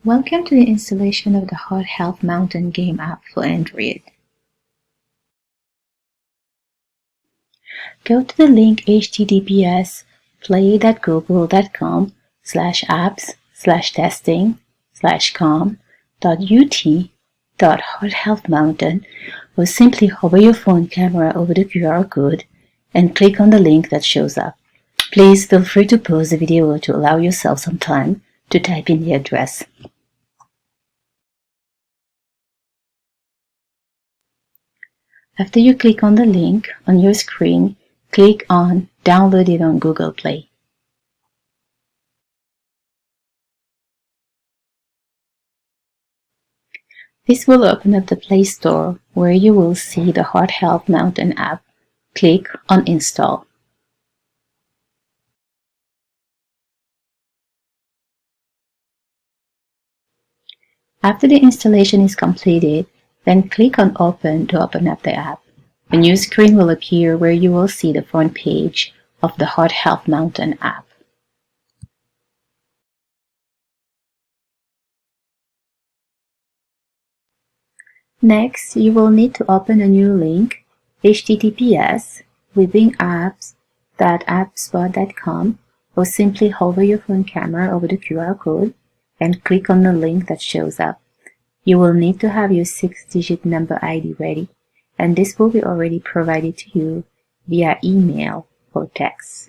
Welcome to the installation of the Heart Health Mountain game app for Android. Go to the link https://apps/testing/com.ut.hearthealthmountain or simply hover your phone camera over the QR code and click on the link that shows up. Please feel free to pause the video to allow yourself some time to type in the address. After you click on the link on your screen, click on Download it on Google Play. This will open up the Play Store where you will see the Heart Health Mountain app. Click on Install. After the installation is completed, then click on Open to open up the app. A new screen will appear where you will see the front page of the Heart Health Mountain app. Next, you will need to open a new link, https://withingapps.appspot.com, or simply hover your phone camera over the QR code and click on the link that shows up. You will need to have your 6-digit number ID ready, and this will be already provided to you via email or text.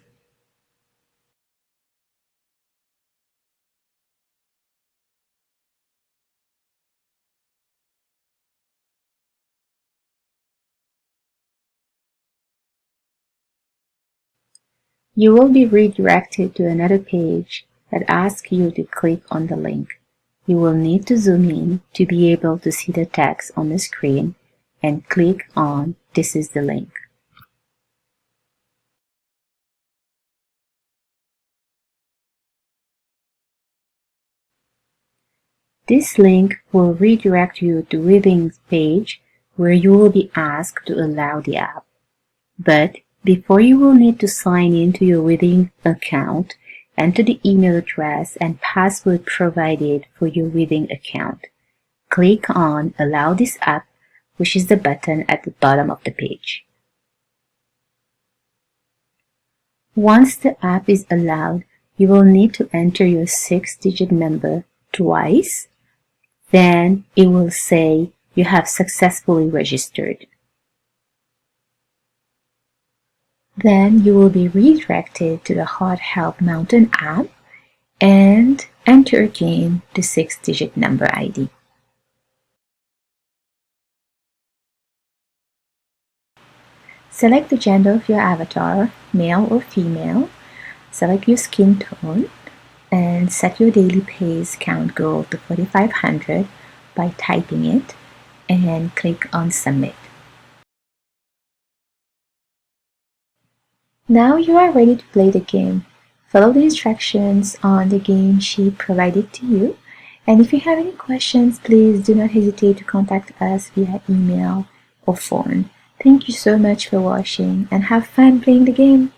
You will be redirected to another page that asks you to click on the link. You will need to zoom in to be able to see the text on the screen and click on "This is the link." This link will redirect you to Withing's page where you will be asked to allow the app. But before you will need to sign in to your Withing account, enter the email address and password provided for your Withing account. Click on Allow this app, which is the button at the bottom of the page. Once the app is allowed, you will need to enter your 6-digit number twice. Then it will say you have successfully registered. Then you will be redirected to the Heart Health Mountain app and enter again the 6-digit number ID. Select the gender of your avatar, male or female. Select your skin tone and set your daily pace count goal to 4,500 by typing it and click on Submit. Now you are ready to play the game. Follow the instructions on the game sheet provided to you, and if you have any questions, please do not hesitate to contact us via email or phone. Thank you so much for watching and have fun playing the game.